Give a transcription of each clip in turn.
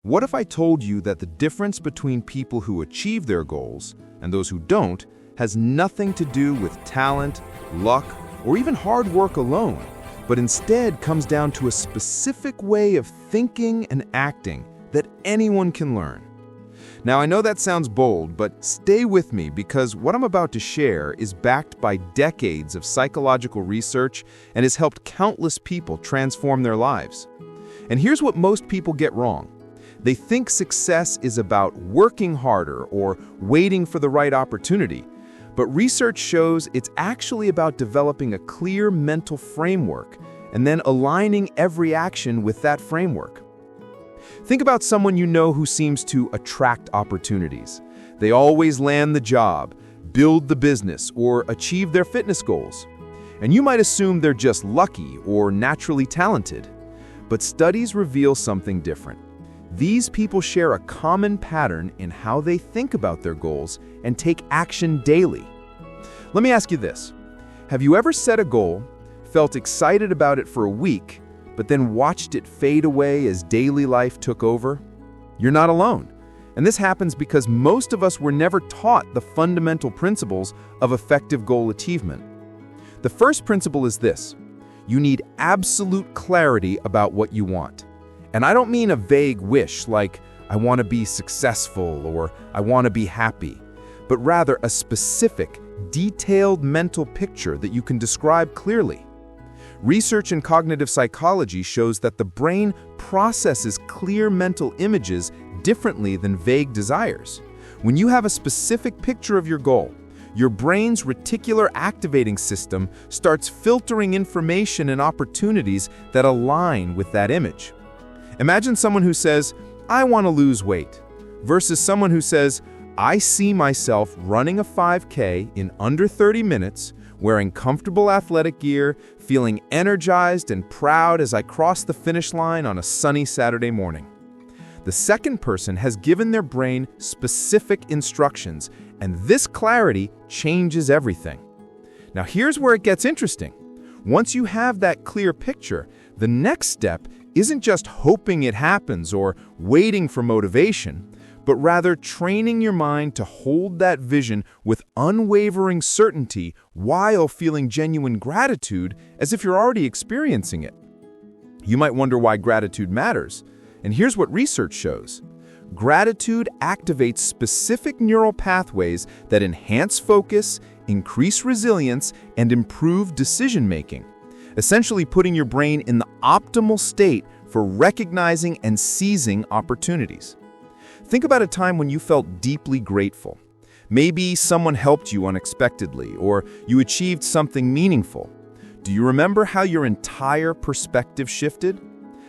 What if I told you that the difference between people who achieve their goals and those who don't has nothing to do with talent, luck, or even hard work alone, but instead comes down to a specific way of thinking and acting that anyone can learn? Now, I know that sounds bold, but stay with me because what I'm about to share is backed by decades of psychological research and has helped countless people transform their lives. And here's what most people get wrong. They think success is about working harder or waiting for the right opportunity, but research shows it's actually about developing a clear mental framework and then aligning every action with that framework. Think about someone you know who seems to attract opportunities. They always land the job, build the business, or achieve their fitness goals. And you might assume they're just lucky or naturally talented. But studies reveal something different. These people share a common pattern in how they think about their goals and take action daily. Let me ask you this. Have you ever set a goal, felt excited about it for a week, but then watched it fade away as daily life took over? You're not alone. And this happens because most of us were never taught the fundamental principles of effective goal achievement. The first principle is this: you need absolute clarity about what you want. And I don't mean a vague wish like, I want to be successful or I want to be happy, but rather a specific, detailed mental picture that you can describe clearly. Research in cognitive psychology shows that the brain processes clear mental images differently than vague desires. When you have a specific picture of your goal, your brain's reticular activating system starts filtering information and opportunities that align with that image. Imagine someone who says, I want to lose weight, versus someone who says, I see myself running a 5K in under 30 minutes, wearing comfortable athletic gear, feeling energized and proud as I cross the finish line on a sunny Saturday morning. The second person has given their brain specific instructions, and this clarity changes everything. Now here's where it gets interesting. Once you have that clear picture, the next step isn't just hoping it happens or waiting for motivation, but rather training your mind to hold that vision with unwavering certainty while feeling genuine gratitude as if you're already experiencing it. You might wonder why gratitude matters, and here's what research shows. Gratitude activates specific neural pathways that enhance focus, increase resilience, and improve decision-making, essentially putting your brain in the optimal state for recognizing and seizing opportunities. Think about a time when you felt deeply grateful. Maybe someone helped you unexpectedly, or you achieved something meaningful. Do you remember how your entire perspective shifted?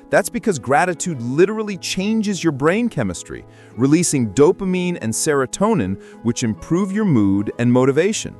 That's because gratitude literally changes your brain chemistry, releasing dopamine and serotonin, which improve your mood and motivation.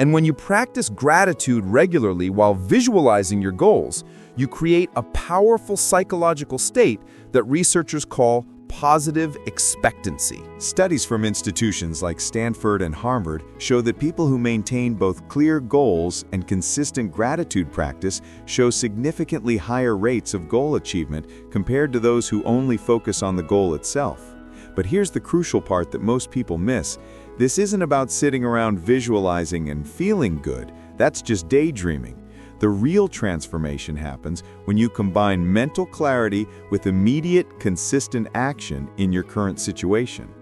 And when you practice gratitude regularly while visualizing your goals, you create a powerful psychological state that researchers call positive expectancy. Studies from institutions like Stanford and Harvard show that people who maintain both clear goals and consistent gratitude practice show significantly higher rates of goal achievement compared to those who only focus on the goal itself. But here's the crucial part that most people miss. This isn't about sitting around visualizing and feeling good. That's just daydreaming. The real transformation happens when you combine mental clarity with immediate, consistent action in your current situation.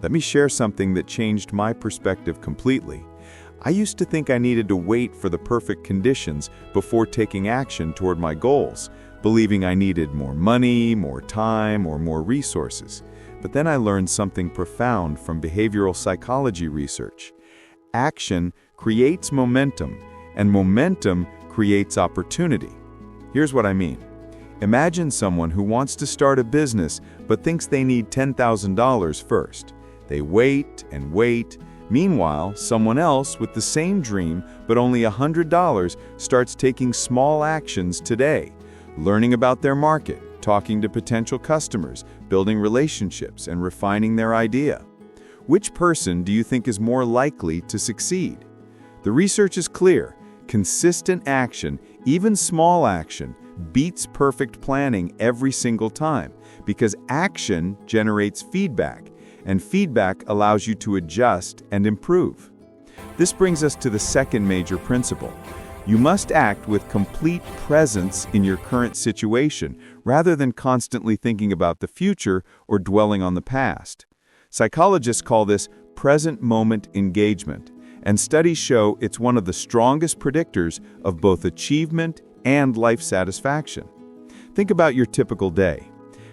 Let me share something that changed my perspective completely. I used to think I needed to wait for the perfect conditions before taking action toward my goals, believing I needed more money, more time, or more resources. But then I learned something profound from behavioral psychology research. Action creates momentum, and momentum creates opportunity. Here's what I mean. Imagine someone who wants to start a business but thinks they need $10,000 first. They wait and wait. Meanwhile, someone else with the same dream but only $100 starts taking small actions today, learning about their market, talking to potential customers, building relationships, and refining their idea. Which person do you think is more likely to succeed? The research is clear. Consistent action, even small action, beats perfect planning every single time because action generates feedback, and feedback allows you to adjust and improve. This brings us to the second major principle. You must act with complete presence in your current situation, rather than constantly thinking about the future or dwelling on the past. Psychologists call this present moment engagement, and studies show it's one of the strongest predictors of both achievement and life satisfaction. Think about your typical day.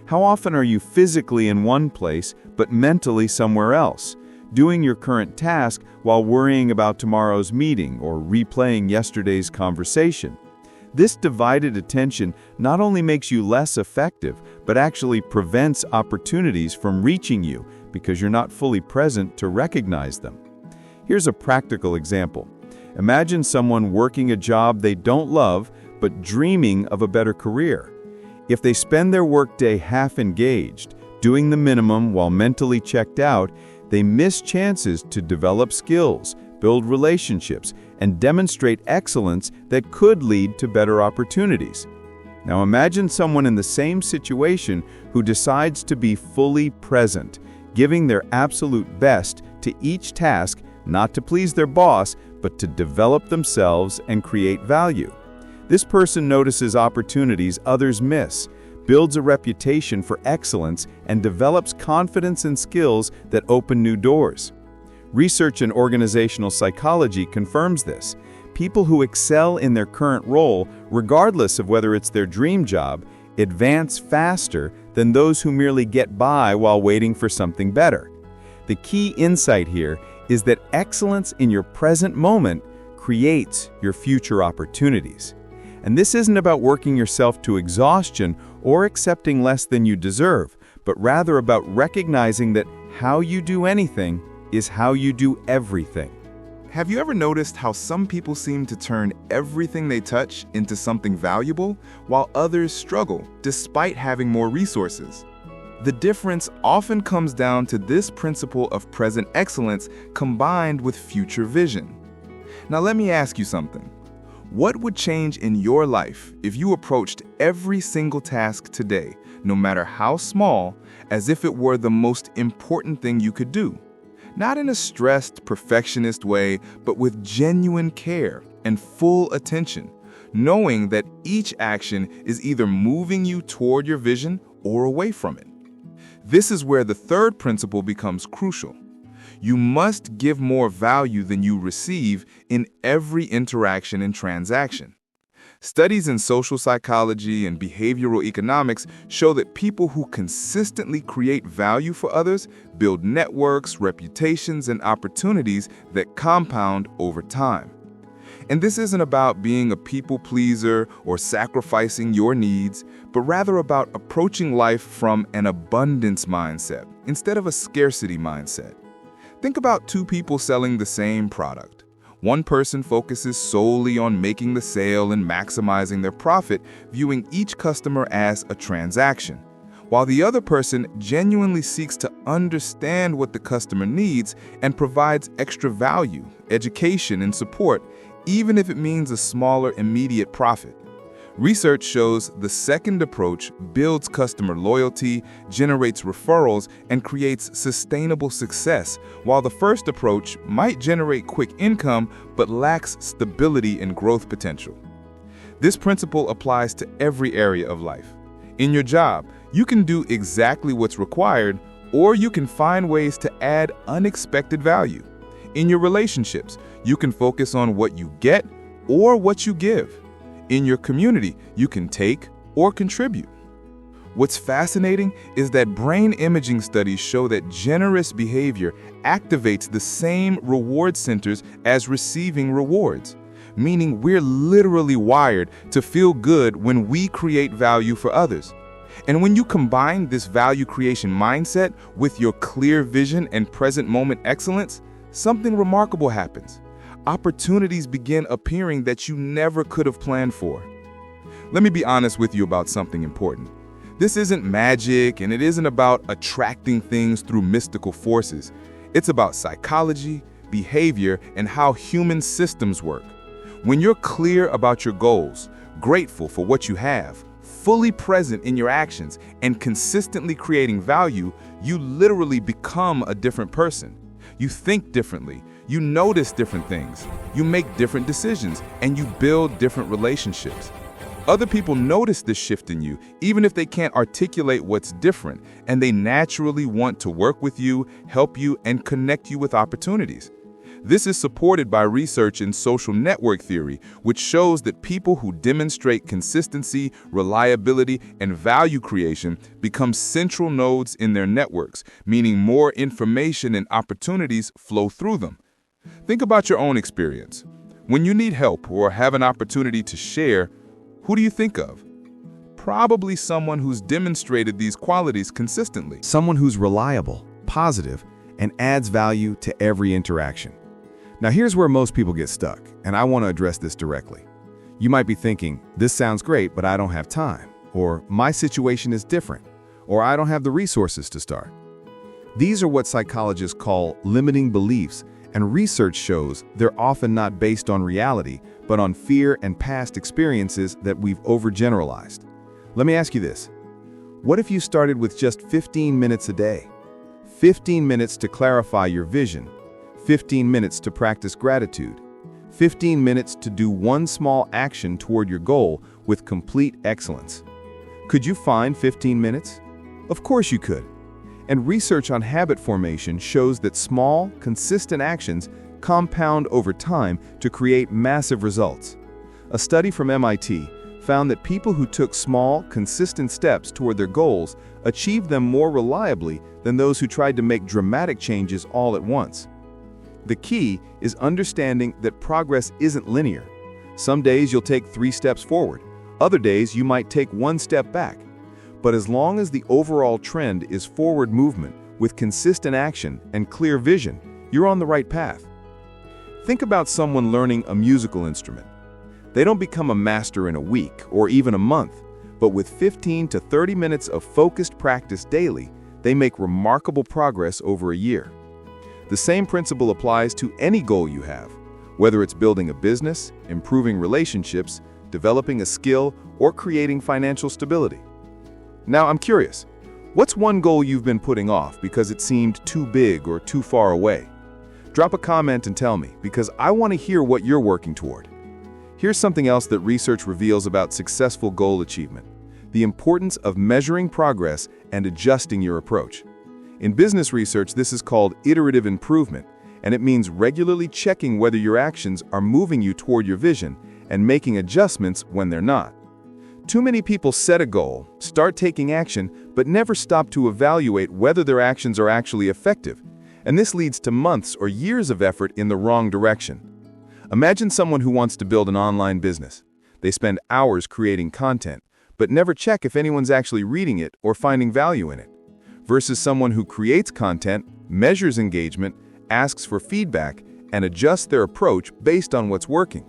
How often are you physically in one place but mentally somewhere else, doing your current task while worrying about tomorrow's meeting or replaying yesterday's conversation? This divided attention not only makes you less effective, but actually prevents opportunities from reaching you because you're not fully present to recognize them. Here's a practical example. Imagine someone working a job they don't love, but dreaming of a better career. If they spend their workday half engaged, doing the minimum while mentally checked out, they miss chances to develop skills, build relationships, and demonstrate excellence that could lead to better opportunities. Now imagine someone in the same situation who decides to be fully present, giving their absolute best to each task, not to please their boss, but to develop themselves and create value. This person notices opportunities others miss, builds a reputation for excellence, and develops confidence and skills that open new doors. Research in organizational psychology confirms this. People who excel in their current role, regardless of whether it's their dream job, advance faster than those who merely get by while waiting for something better. The key insight here is that excellence in your present moment creates your future opportunities. And this isn't about working yourself to exhaustion or accepting less than you deserve, but rather about recognizing that how you do anything is how you do everything. Have you ever noticed how some people seem to turn everything they touch into something valuable, while others struggle despite having more resources? The difference often comes down to this principle of present excellence combined with future vision. Now let me ask you something. What would change in your life if you approached every single task today, no matter how small, as if it were the most important thing you could do? Not in a stressed, perfectionist way, but with genuine care and full attention, knowing that each action is either moving you toward your vision or away from it. This is where the third principle becomes crucial. You must give more value than you receive in every interaction and transaction. Studies in social psychology and behavioral economics show that people who consistently create value for others build networks, reputations, and opportunities that compound over time. And this isn't about being a people pleaser or sacrificing your needs, but rather about approaching life from an abundance mindset instead of a scarcity mindset. Think about two people selling the same product. One person focuses solely on making the sale and maximizing their profit, viewing each customer as a transaction, while the other person genuinely seeks to understand what the customer needs and provides extra value, education, and support, even if it means a smaller immediate profit. Research shows the second approach builds customer loyalty, generates referrals, and creates sustainable success, while the first approach might generate quick income but lacks stability and growth potential. This principle applies to every area of life. In your job, you can do exactly what's required, or you can find ways to add unexpected value. In your relationships, you can focus on what you get or what you give. In your community, you can take or contribute. What's fascinating is that brain imaging studies show that generous behavior activates the same reward centers as receiving rewards, meaning we're literally wired to feel good when we create value for others. And when you combine this value creation mindset with your clear vision and present moment excellence, something remarkable happens. Opportunities begin appearing that you never could have planned for. Let me be honest with you about something important. This isn't magic, and it isn't about attracting things through mystical forces. It's about psychology, behavior, and how human systems work. When you're clear about your goals, grateful for what you have, fully present in your actions and consistently creating value, you literally become a different person. You think differently, you notice different things, you make different decisions, and you build different relationships. Other people notice this shift in you, even if they can't articulate what's different, and they naturally want to work with you, help you, and connect you with opportunities. This is supported by research in social network theory, which shows that people who demonstrate consistency, reliability, and value creation become central nodes in their networks, meaning more information and opportunities flow through them. Think about your own experience. When you need help or have an opportunity to share, who do you think of? Probably someone who's demonstrated these qualities consistently. Someone who's reliable, positive, and adds value to every interaction. Now here's where most people get stuck, and I want to address this directly. You might be thinking, this sounds great, but I don't have time, or my situation is different, or I don't have the resources to start. These are what psychologists call limiting beliefs, and research shows they're often not based on reality, but on fear and past experiences that we've overgeneralized. Let me ask you this. What if you started with just 15 minutes a day? 15 minutes to clarify your vision, 15 minutes to practice gratitude, 15 minutes to do one small action toward your goal with complete excellence. Could you find 15 minutes? Of course you could. And research on habit formation shows that small, consistent actions compound over time to create massive results. A study from MIT found that people who took small, consistent steps toward their goals achieved them more reliably than those who tried to make dramatic changes all at once. The key is understanding that progress isn't linear. Some days you'll take 3 steps forward. Other days you might take 1 step back. But as long as the overall trend is forward movement with consistent action and clear vision, you're on the right path. Think about someone learning a musical instrument. They don't become a master in a week or even a month, but with 15 to 30 minutes of focused practice daily, they make remarkable progress over a year. The same principle applies to any goal you have, whether it's building a business, improving relationships, developing a skill, or creating financial stability. Now, I'm curious, what's one goal you've been putting off because it seemed too big or too far away? Drop a comment and tell me, because I want to hear what you're working toward. Here's something else that research reveals about successful goal achievement: the importance of measuring progress and adjusting your approach. In business research, this is called iterative improvement, and it means regularly checking whether your actions are moving you toward your vision and making adjustments when they're not. Too many people set a goal, start taking action, but never stop to evaluate whether their actions are actually effective, and this leads to months or years of effort in the wrong direction. Imagine someone who wants to build an online business. They spend hours creating content, but never check if anyone's actually reading it or finding value in it, versus someone who creates content, measures engagement, asks for feedback, and adjusts their approach based on what's working.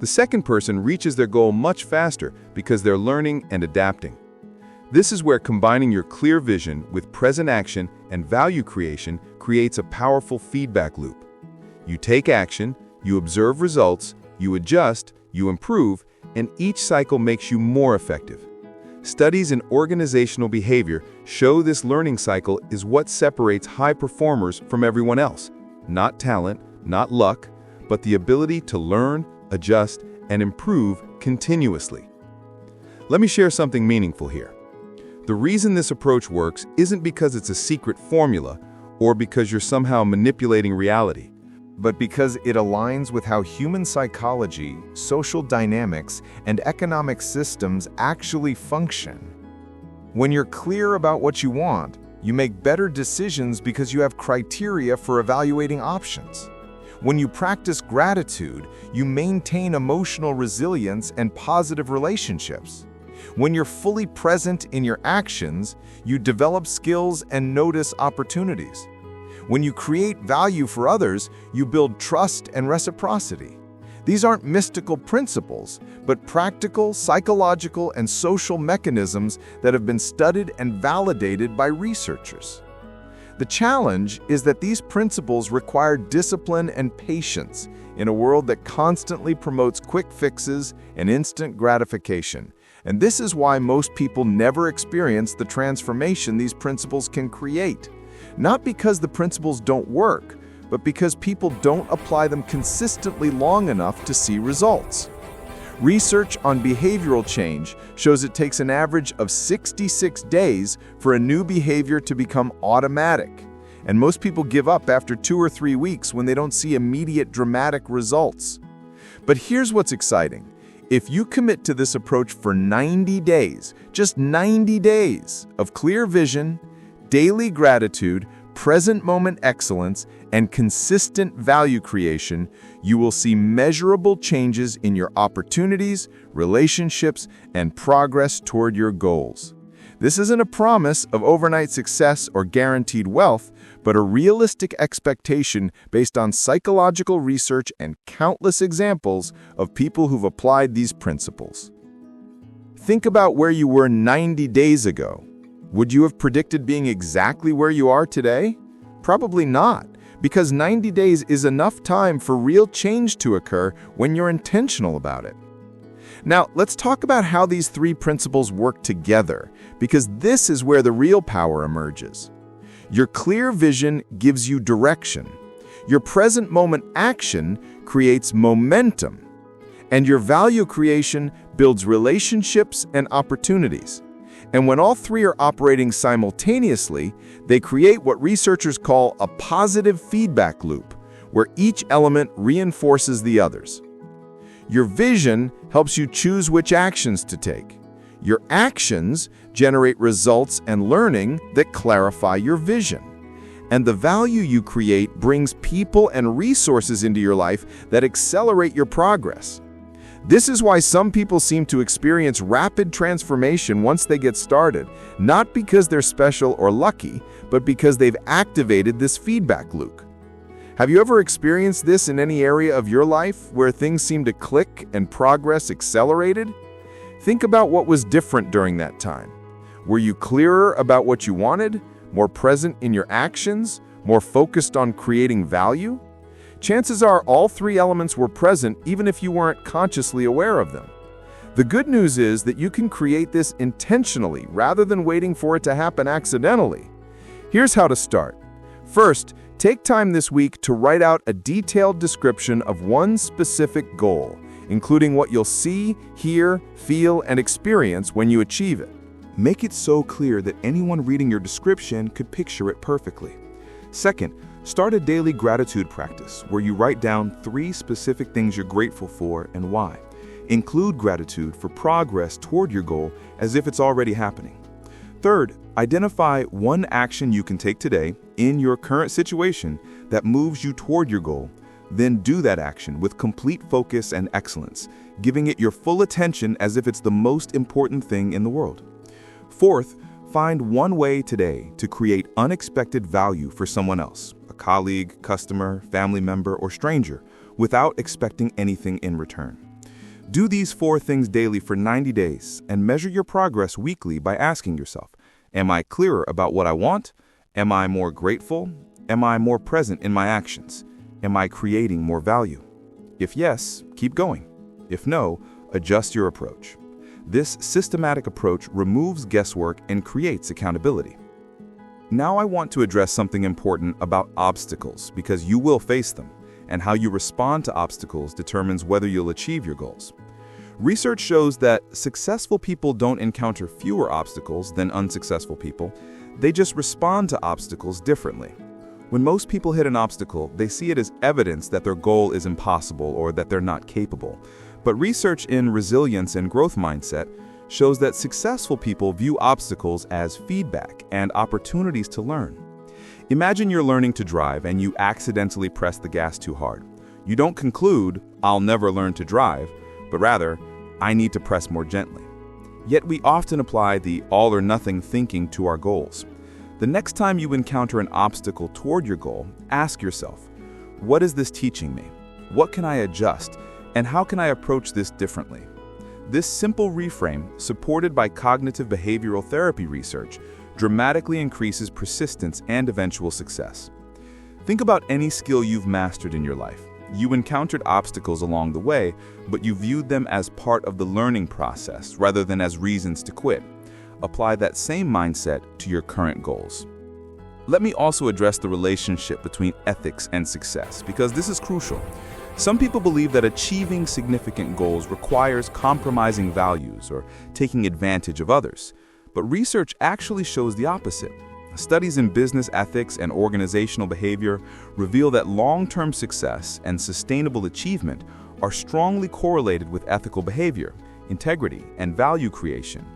The second person reaches their goal much faster because they're learning and adapting. This is where combining your clear vision with present action and value creation creates a powerful feedback loop. You take action, you observe results, you adjust, you improve, and each cycle makes you more effective. Studies in organizational behavior show this learning cycle is what separates high performers from everyone else. Not talent, not luck, but the ability to learn, adjust, and improve continuously. Let me share something meaningful here. The reason this approach works isn't because it's a secret formula or because you're somehow manipulating reality, but because it aligns with how human psychology, social dynamics, and economic systems actually function. When you're clear about what you want, you make better decisions because you have criteria for evaluating options. When you practice gratitude, you maintain emotional resilience and positive relationships. When you're fully present in your actions, you develop skills and notice opportunities. When you create value for others, you build trust and reciprocity. These aren't mystical principles, but practical, psychological, and social mechanisms that have been studied and validated by researchers. The challenge is that these principles require discipline and patience in a world that constantly promotes quick fixes and instant gratification. And this is why most people never experience the transformation these principles can create. Not because the principles don't work, but because people don't apply them consistently long enough to see results. Research on behavioral change shows it takes an average of 66 days for a new behavior to become automatic. And most people give up after 2 or 3 weeks when they don't see immediate dramatic results. But here's what's exciting. If you commit to this approach for 90 days, just 90 days of clear vision, daily gratitude, present moment excellence, and consistent value creation, you will see measurable changes in your opportunities, relationships, and progress toward your goals. This isn't a promise of overnight success or guaranteed wealth, but a realistic expectation based on psychological research and countless examples of people who've applied these principles. Think about where you were 90 days ago. Would you have predicted being exactly where you are today? Probably not, because 90 days is enough time for real change to occur when you're intentional about it. Now, let's talk about how these 3 principles work together, because this is where the real power emerges. Your clear vision gives you direction. Your present moment action creates momentum. And your value creation builds relationships and opportunities. And when all 3 are operating simultaneously, they create what researchers call a positive feedback loop, where each element reinforces the others. Your vision helps you choose which actions to take. Your actions generate results and learning that clarify your vision. And the value you create brings people and resources into your life that accelerate your progress. This is why some people seem to experience rapid transformation once they get started, not because they're special or lucky, but because they've activated this feedback loop. Have you ever experienced this in any area of your life where things seem to click and progress accelerated? Think about what was different during that time. Were you clearer about what you wanted, more present in your actions, more focused on creating value? Chances are all 3 elements were present even if you weren't consciously aware of them. The good news is that you can create this intentionally rather than waiting for it to happen accidentally. Here's how to start. First, take time this week to write out a detailed description of one specific goal, including what you'll see, hear, feel, and experience when you achieve it. Make it so clear that anyone reading your description could picture it perfectly. Second, start a daily gratitude practice where you write down 3 specific things you're grateful for and why. Include gratitude for progress toward your goal as if it's already happening. Third, identify one action you can take today in your current situation that moves you toward your goal. Then do that action with complete focus and excellence, giving it your full attention as if it's the most important thing in the world. Fourth, find one way today to create unexpected value for someone else, a colleague, customer, family member, or stranger, without expecting anything in return. Do these 4 things daily for 90 days and measure your progress weekly by asking yourself, am I clearer about what I want? Am I more grateful? Am I more present in my actions? Am I creating more value? If yes, keep going. If no, adjust your approach. This systematic approach removes guesswork and creates accountability. Now I want to address something important about obstacles, because you will face them, and how you respond to obstacles determines whether you'll achieve your goals. Research shows that successful people don't encounter fewer obstacles than unsuccessful people. They just respond to obstacles differently. When most people hit an obstacle, they see it as evidence that their goal is impossible or that they're not capable. But research in resilience and growth mindset shows that successful people view obstacles as feedback and opportunities to learn. Imagine you're learning to drive and you accidentally press the gas too hard. You don't conclude, "I'll never learn to drive," but rather, "I need to press more gently." Yet we often apply the all or nothing thinking to our goals. The next time you encounter an obstacle toward your goal, ask yourself, what is this teaching me? What can I adjust? And how can I approach this differently? This simple reframe, supported by cognitive behavioral therapy research, dramatically increases persistence and eventual success. Think about any skill you've mastered in your life. You encountered obstacles along the way, but you viewed them as part of the learning process rather than as reasons to quit. Apply that same mindset to your current goals. Let me also address the relationship between ethics and success, because this is crucial. Some people believe that achieving significant goals requires compromising values or taking advantage of others. But research actually shows the opposite. Studies in business ethics and organizational behavior reveal that long-term success and sustainable achievement are strongly correlated with ethical behavior, integrity, and value creation.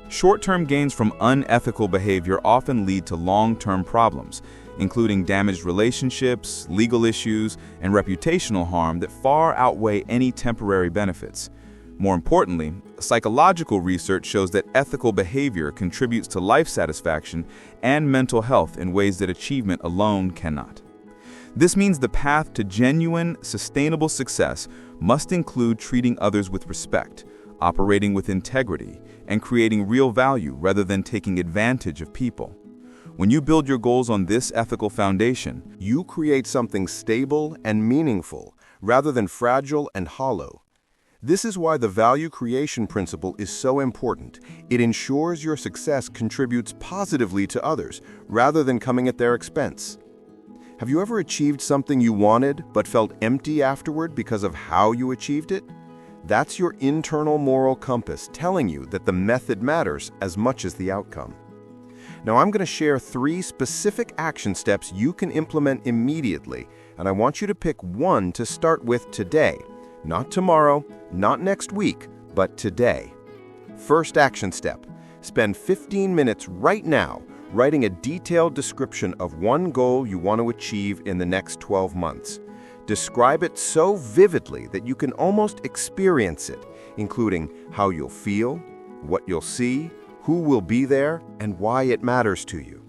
Short-term gains from unethical behavior often lead to long-term problems, including damaged relationships, legal issues, and reputational harm that far outweigh any temporary benefits. More importantly, psychological research shows that ethical behavior contributes to life satisfaction and mental health in ways that achievement alone cannot. This means the path to genuine, sustainable success must include treating others with respect, operating with integrity, and creating real value rather than taking advantage of people. When you build your goals on this ethical foundation, You create something stable and meaningful, rather than fragile and hollow. This is why the value creation principle is so important. It ensures your success contributes positively to others, rather than coming at their expense. Have you ever achieved something you wanted, but felt empty afterward because of how you achieved it? That's your internal moral compass telling you that the method matters as much as the outcome. Now, I'm going to share 3 specific action steps you can implement immediately, and I want you to pick one to start with today. Not tomorrow, not next week, but today. First action step: spend 15 minutes right now writing a detailed description of one goal you want to achieve in the next 12 months. Describe it so vividly that you can almost experience it, including how you'll feel, what you'll see, who will be there, and why it matters to you.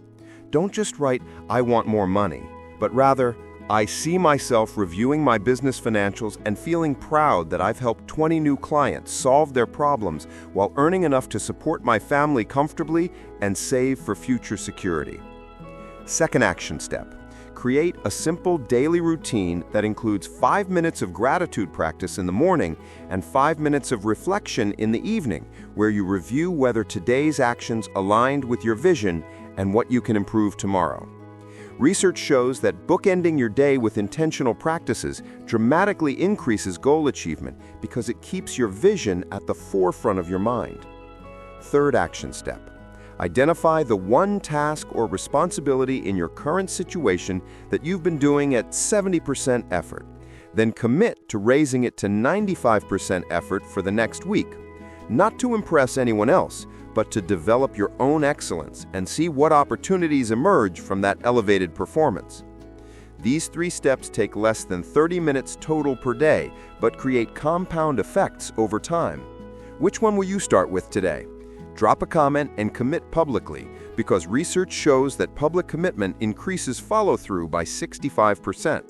Don't just write, "I want more money," but rather, "I see myself reviewing my business financials and feeling proud that I've helped 20 new clients solve their problems while earning enough to support my family comfortably and save for future security." Second action step: create a simple daily routine that includes 5 minutes of gratitude practice in the morning and 5 minutes of reflection in the evening, where you review whether today's actions aligned with your vision and what you can improve tomorrow. Research shows that bookending your day with intentional practices dramatically increases goal achievement because it keeps your vision at the forefront of your mind. Third action step: identify the one task or responsibility in your current situation that you've been doing at 70% effort. Then commit to raising it to 95% effort for the next week. Not to impress anyone else, but to develop your own excellence and see what opportunities emerge from that elevated performance. These 3 steps take less than 30 minutes total per day, but create compound effects over time. Which one will you start with today? Drop a comment and commit publicly, because research shows that public commitment increases follow-through by 65%.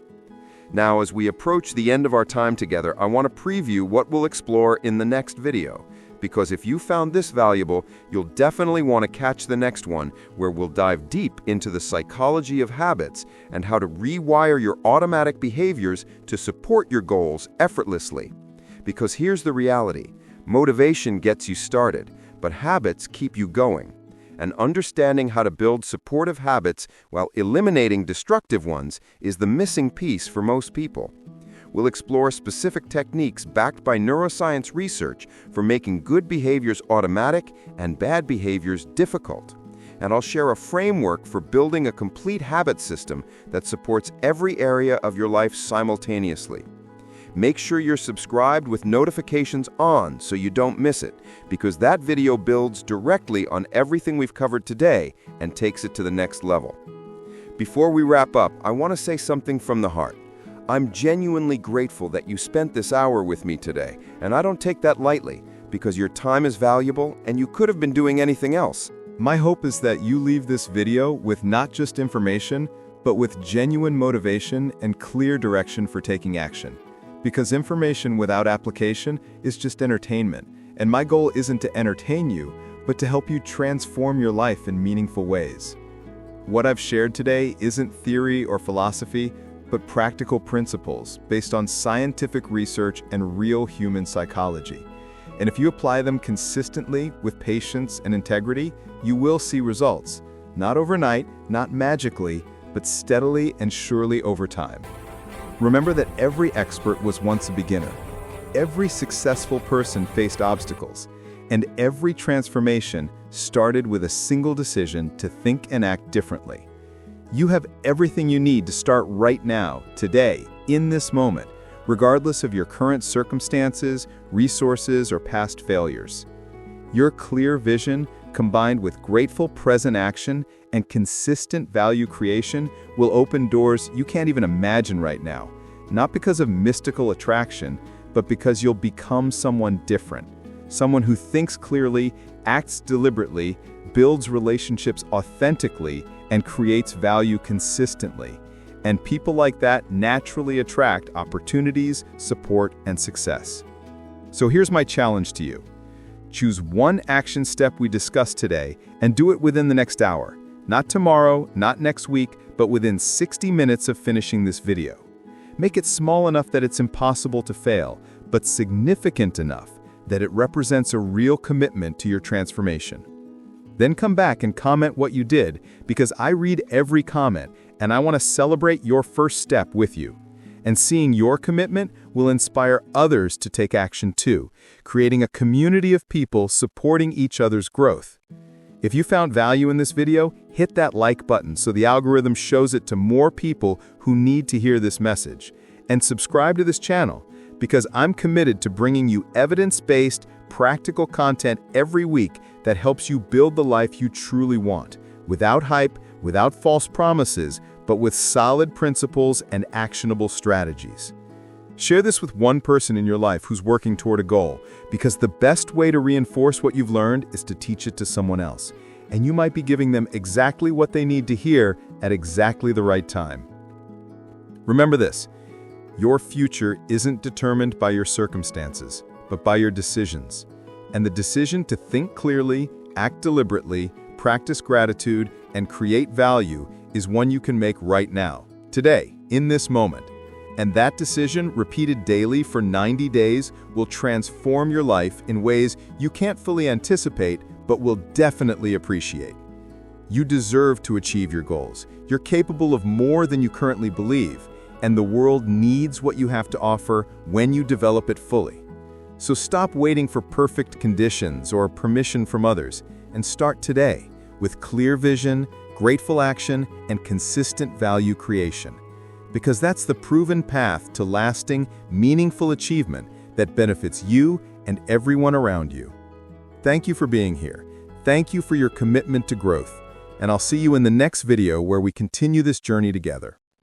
Now, as we approach the end of our time together, I want to preview what we'll explore in the next video. Because if you found this valuable, you'll definitely want to catch the next one, where we'll dive deep into the psychology of habits and how to rewire your automatic behaviors to support your goals effortlessly. Because here's the reality: motivation gets you started, but habits keep you going. And understanding how to build supportive habits while eliminating destructive ones is the missing piece for most people. We'll explore specific techniques backed by neuroscience research for making good behaviors automatic and bad behaviors difficult. And I'll share a framework for building a complete habit system that supports every area of your life simultaneously. Make sure you're subscribed with notifications on so you don't miss it, because that video builds directly on everything we've covered today and takes it to the next level. Before we wrap up, I want to say something from the heart. I'm genuinely grateful that you spent this hour with me today, and I don't take that lightly, because your time is valuable and you could have been doing anything else. My hope is that you leave this video with not just information, but with genuine motivation and clear direction for taking action. Because information without application is just entertainment, and my goal isn't to entertain you, but to help you transform your life in meaningful ways. What I've shared today isn't theory or philosophy, but practical principles based on scientific research and real human psychology. And if you apply them consistently with patience and integrity, you will see results. Not overnight, not magically, but steadily and surely over time. Remember that every expert was once a beginner. Every successful person faced obstacles, and every transformation started with a single decision to think and act differently. You have everything you need to start right now, today, in this moment, regardless of your current circumstances, resources, or past failures. Your clear vision, combined with grateful present action and consistent value creation, will open doors you can't even imagine right now, not because of mystical attraction, but because you'll become someone different. Someone who thinks clearly, acts deliberately, builds relationships authentically, and creates value consistently. And people like that naturally attract opportunities, support, and success. So here's my challenge to you. Choose one action step we discussed today and do it within the next hour. Not tomorrow, not next week, but within 60 minutes of finishing this video. Make it small enough that it's impossible to fail, but significant enough that it represents a real commitment to your transformation. Then come back and comment what you did, because I read every comment and I want to celebrate your first step with you. And seeing your commitment will inspire others to take action too, creating a community of people supporting each other's growth. If you found value in this video, hit that like button so the algorithm shows it to more people who need to hear this message. And subscribe to this channel, because I'm committed to bringing you evidence-based, practical content every week that helps you build the life you truly want, without hype, without false promises, but with solid principles and actionable strategies. Share this with one person in your life who's working toward a goal, because the best way to reinforce what you've learned is to teach it to someone else. And you might be giving them exactly what they need to hear at exactly the right time. Remember this. Your future isn't determined by your circumstances, but by your decisions. And the decision to think clearly, act deliberately, practice gratitude, and create value is one you can make right now, today, in this moment. And that decision, repeated daily for 90 days, will transform your life in ways you can't fully anticipate, but will definitely appreciate. You deserve to achieve your goals. You're capable of more than you currently believe. And the world needs what you have to offer when you develop it fully. So stop waiting for perfect conditions or permission from others, and start today with clear vision, grateful action, and consistent value creation. Because that's the proven path to lasting, meaningful achievement that benefits you and everyone around you. Thank you for being here. Thank you for your commitment to growth. And I'll see you in the next video where we continue this journey together.